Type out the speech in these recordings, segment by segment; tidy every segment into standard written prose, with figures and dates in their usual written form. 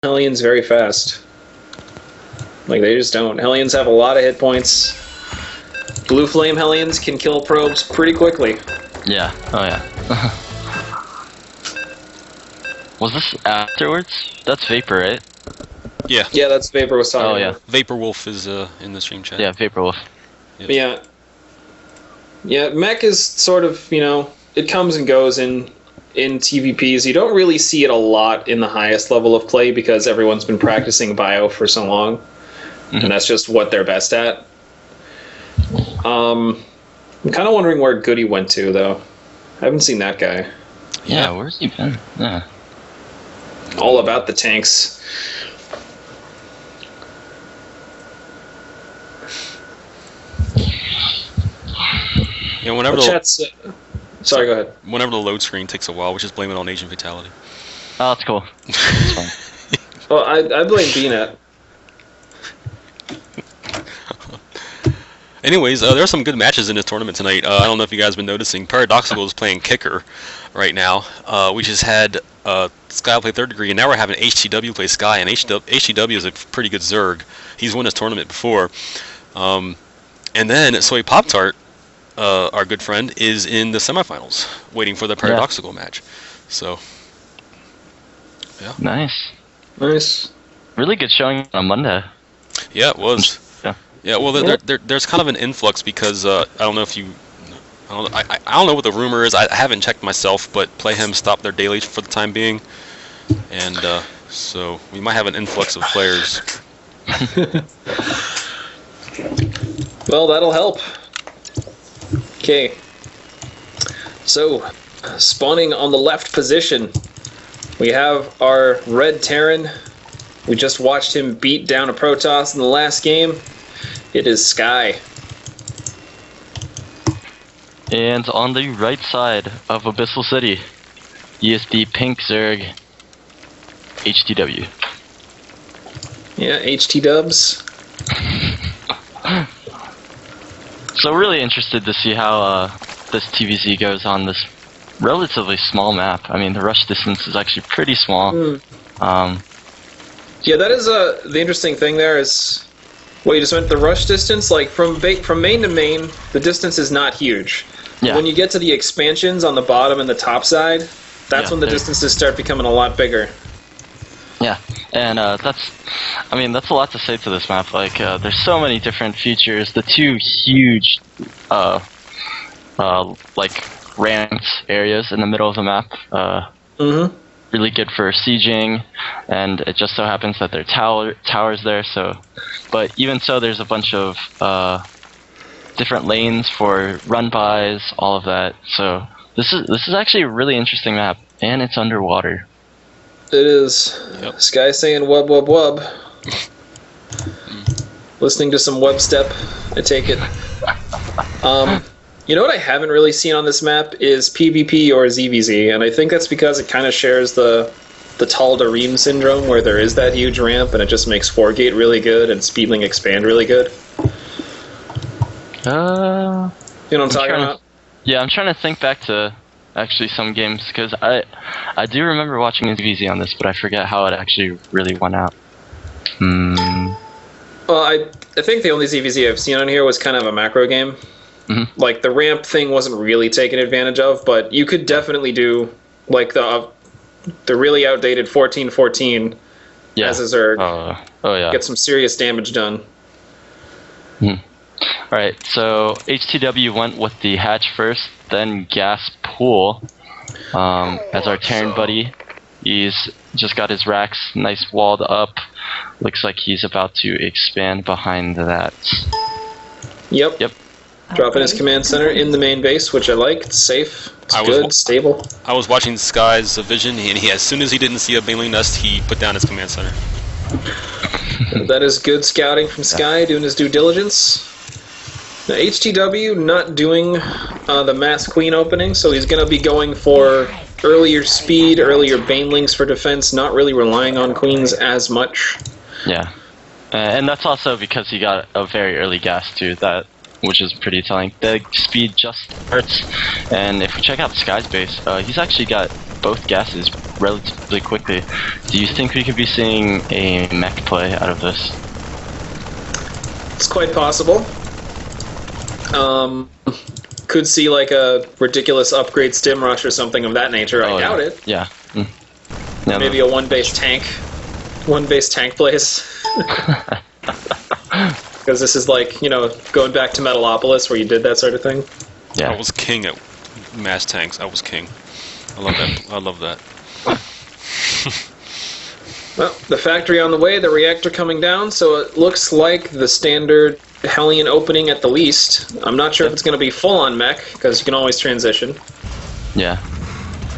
Hellions very fast. Like, they just don't. Hellions have a lot of hit points. Blue Flame Hellions can kill probes pretty quickly. Yeah. Oh yeah. Was this afterwards? That's Vapor, right? Yeah. Yeah, that's Vapor was talking Oh yeah. about. Vapor Wolf is in the stream chat. Yeah, Vapor Wolf. Yep. Yeah. Yeah, mech is sort of, you know, it comes and goes in TVPs. You don't really see it a lot in the highest level of play because everyone's been practicing bio for so long. Mm-hmm. And that's just what they're best at. I'm kind of wondering where Goody went to, though. I haven't seen that guy. Yeah, where's he been? Yeah. All about the tanks. Yeah, whenever sorry, go ahead. whenever the load screen takes a while, we just blame it on Asian fatality. Oh, that's cool. That's fine. Well, I blame BNet. Anyways, there are some good matches in this tournament tonight. I don't know if you guys have been noticing. Paradoxical is playing kicker right now. We just had Sky play third degree, and now we're having HTW play Sky, and HTW is a pretty good Zerg. He's won this tournament before. And then Soy Pop-Tart, our good friend, is in the semifinals, waiting for the Paradoxical match. So, yeah. Nice. Nice. Really good showing on Monday. Yeah, it was. Yeah. Yeah, well, there's kind of an influx because I don't know if you, I don't know what the rumor is. I haven't checked myself, but Playhem stopped their dailies for the time being, and so we might have an influx of players. Well, that'll help. Okay. So, spawning on the left position, we have our Red Terran. We just watched him beat down a Protoss in the last game. It is Sky. And on the right side of Abyssal City, he is the pink Zerg HTW. Yeah, HT dubs. So really interested to see how this TVZ goes on this relatively small map. I mean, the rush distance is actually pretty small. Yeah, that is the interesting thing there is, well, you just went the rush distance. Like from main to main, the distance is not huge. Yeah. When you get to the expansions on the bottom and the top side, that's when the distances start becoming a lot bigger. Yeah, and that's a lot to say to this map. Like, there's so many different features. The two huge, like ramped areas in the middle of the map. Really good for sieging, and it just so happens that there are towers there. So, but even so, there's a bunch of different lanes for run-bys, all of that. So this is actually a really interesting map, and it's underwater. It is. Yep. Sky saying wub wub wub. Listening to some webstep, I take it. You know what I haven't really seen on this map is PvP or ZVZ, and I think that's because it kind of shares the Tal Dareem syndrome, where there is that huge ramp, and it just makes 4-gate really good and Speedling Expand really good. You know what I'm talking about? Yeah, I'm trying to think back to actually some games, because I do remember watching a ZVZ on this, but I forget how it actually really went out. Well, I think the only ZVZ I've seen on here was kind of a macro game. Like, the ramp thing wasn't really taken advantage of, but you could definitely do, like, the really outdated 14-14 as a Zerg. Oh yeah. Get some serious damage done. Alright, so HTW went with the hatch first, then gas pool. As our Terran buddy, he's just got his racks nice walled up. Looks like he's about to expand behind that. Yep. Dropping his command center in the main base, which I like. It's safe. It's good. Stable. I was watching Sky's vision, and as soon as he didn't see a Baneling nest, he put down his command center. That is good scouting from Sky, doing his due diligence. Now, HTW not doing the Mass Queen opening, so he's going to be going for earlier speed, earlier Banelings for defense, not really relying on Queens as much. Yeah. And that's also because he got a very early gas too, which is pretty telling. The speed just starts, and if we check out Sky's base, he's actually got both gases relatively quickly. Do you think we could be seeing a mech play out of this? It's quite possible. Could see like a ridiculous upgrade stim rush or something of that nature. I doubt it. Yeah. Yeah, maybe a one-base tank plays. Because this is like, going back to Metalopolis where you did that sort of thing. Yeah. I was king at mass tanks. I was king. I love that. I love that. Well, the factory on the way, the reactor coming down, so it looks like the standard Hellion opening at the least. I'm not sure if it's going to be full-on mech, because you can always transition. Yeah.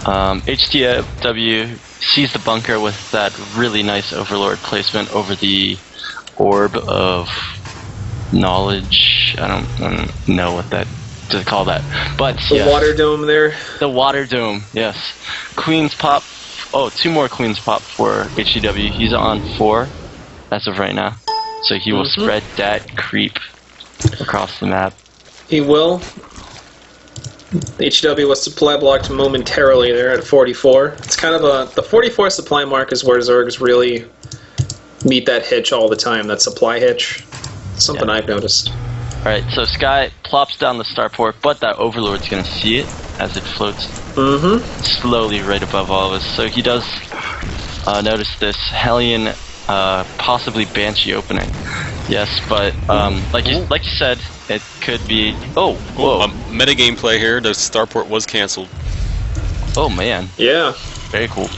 HTW sees the bunker with that really nice Overlord placement over the orb of knowledge. I don't know what to call that, but the water dome there. The water dome, yes. Queen's pop. Oh, 2 more Queen's pop for HTW. He's on 4 as of right now, so he will spread that creep across the map. He will. HW was supply blocked momentarily there at 44. It's kind of the 44 supply mark is where Zergs really meet that hitch all the time, that supply hitch. Something I've noticed. Alright, so Sky plops down the starport, but that Overlord's gonna see it as it floats slowly right above all of us. So he does notice this Hellion, possibly Banshee opening. Yes, but like you said, it could be. Oh, whoa! Metagame play here. The starport was canceled. Oh man. Yeah. Very cool.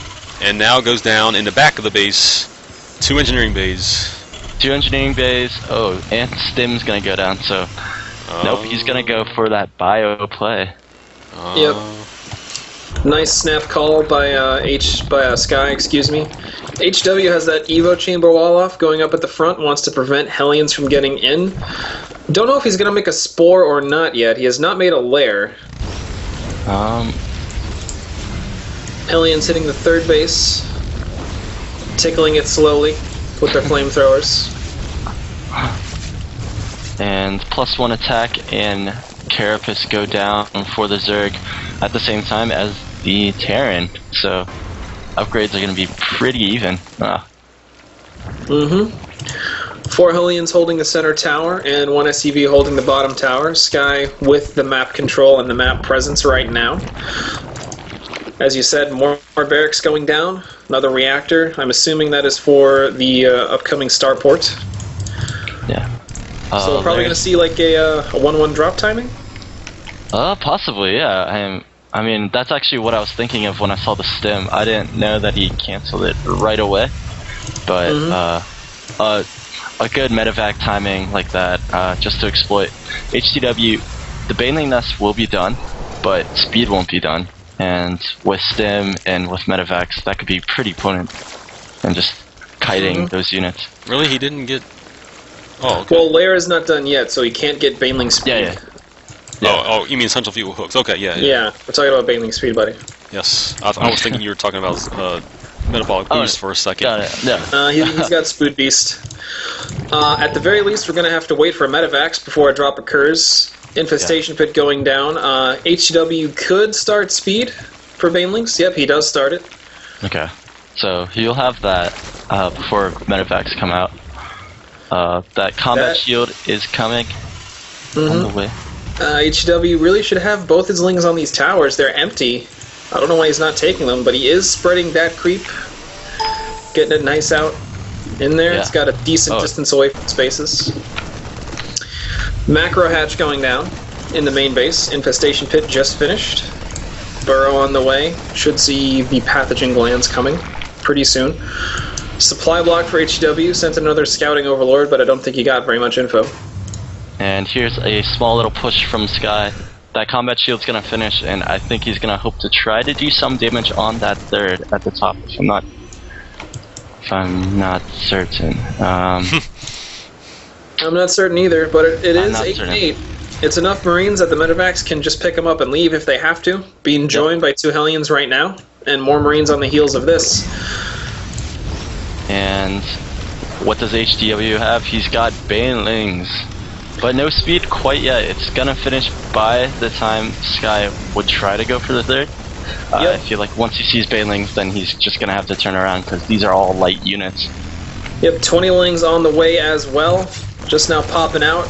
And now goes down in the back of the base. 2 engineering bays. 2 engineering bays. Oh, and Stim's gonna go down. So nope, he's gonna go for that bio play. Yep. Nice snap call by Sky. Excuse me. HW has that Evo chamber wall off going up at the front. Wants to prevent Hellions from getting in. Don't know if he's gonna make a spore or not yet. He has not made a lair. Hellions hitting the 3rd base, tickling it slowly with their flamethrowers. And +1 attack and Carapace go down for the Zerg at the same time as the Terran. So upgrades are going to be pretty even. 4 Hellions holding the center tower and 1 SCV holding the bottom tower. Sky with the map control and the map presence right now. As you said, more barracks going down. Another reactor. I'm assuming that is for the upcoming starport. Yeah. So we're probably going to see like a 1-1 drop timing? Possibly, yeah. I mean, that's actually what I was thinking of when I saw the stim. I didn't know that he canceled it right away. But a good medevac timing like that, just to exploit. HTW, the Baneling Nest will be done, but speed won't be done. And with stim and with medevacs, that could be pretty potent. And just kiting those units. Really? He didn't get... Oh, okay. Well, Lair is not done yet, so he can't get Baneling speed. Yeah. Oh, you mean Central Fuel hooks. Okay, yeah. Yeah, we're talking about Baneling speed, buddy. Yes. I was thinking you were talking about Metabolic Boost for a second. Got it, yeah. He's got Spood Beast. At the very least, we're going to have to wait for a medevacs before a drop occurs. Infestation Pit going down. HW could start speed for Banelings. Yep, he does start it. Okay. So you'll have that before medevacs come out. That combat shield is coming on the way. HW really should have both his lings on these towers. They're empty. I don't know why he's not taking them, but he is spreading that creep. Getting it nice out in there. It's got a decent distance away from spaces. Macro hatch going down in the main base. Infestation Pit just finished. Burrow on the way. Should see the pathogen glands coming pretty soon. Supply block for HW. Sent another scouting overlord, but I don't think he got very much info. And here's a small little push from Sky. That combat shield's gonna finish, and I think he's gonna hope to try to do some damage on that 3rd at the top. If I'm not certain. I'm not certain either, but it is 8-8. It's enough Marines that the medevacs can just pick them up and leave if they have to. Being joined by 2 Hellions right now, and more Marines on the heels of this. And what does HDW have? He's got Banelings, but no speed quite yet. It's gonna finish by the time Sky would try to go for the 3rd. I feel like once he sees banelings, then he's just gonna have to turn around because these are all light units. Yep, 20lings on the way as well. Just now popping out.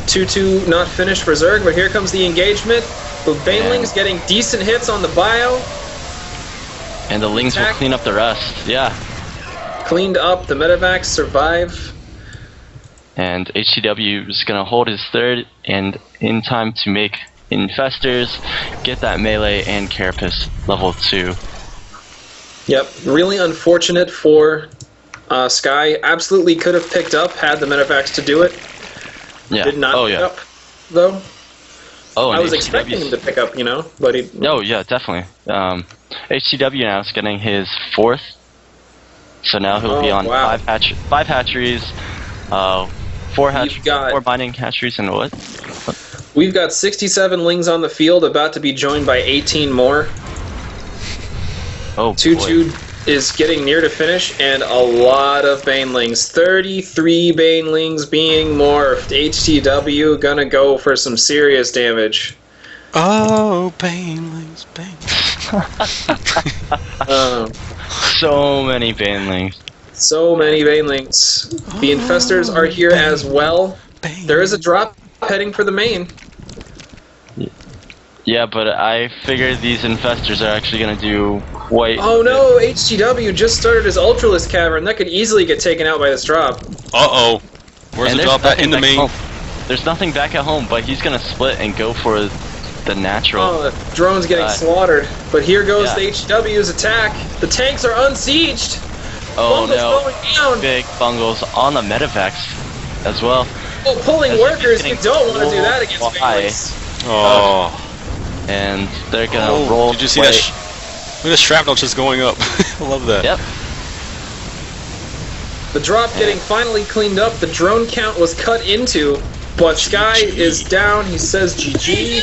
2-2 not finished for Zerg, but here comes the engagement. The banelings getting decent hits on the bio. And the lings will clean up the rest. Yeah. Cleaned up. The medevacs survive. And HCW is gonna hold his third, and in time to make infestors, get that melee and carapace level 2. Yep, really unfortunate for Sky. Absolutely could have picked up had the medevacs to do it. Yeah. Did not pick up, though. Oh, I was expecting him to pick up, you know, but he... Oh, yeah, definitely. HCW now is getting his 4th, so now he'll be on 5 hatcheries, 4 mining hatcheries, and what? We've got 67 lings on the field, about to be joined by 18 more. Oh, 2-2 is getting near to finish, and a lot of banelings. 33 banelings being morphed. HTW gonna go for some serious damage. Oh, banelings, So many banelings. So many banelings. The infestors are here as well. There is a drop heading for the main. Yeah, but I figured these infestors are actually going to do quite... Oh no, HGW just started his Ultralisk Cavern. That could easily get taken out by this drop. Uh-oh. Where's the drop at? In the main? There's nothing back at home, but he's going to split and go for the natural. Oh, the drone's getting slaughtered. But here goes the HW's attack. The tanks are unsieged. Oh Bungle's no, going down. big bungles on the medevacs as well. Oh, pulling workers, you don't want to do that against banelings. Oh. And they're gonna roll. Did you see that? Look at the shrapnel just going up. I love that. Yep. The drop getting finally cleaned up. The drone count was cut into, but Sky is down. He says GG.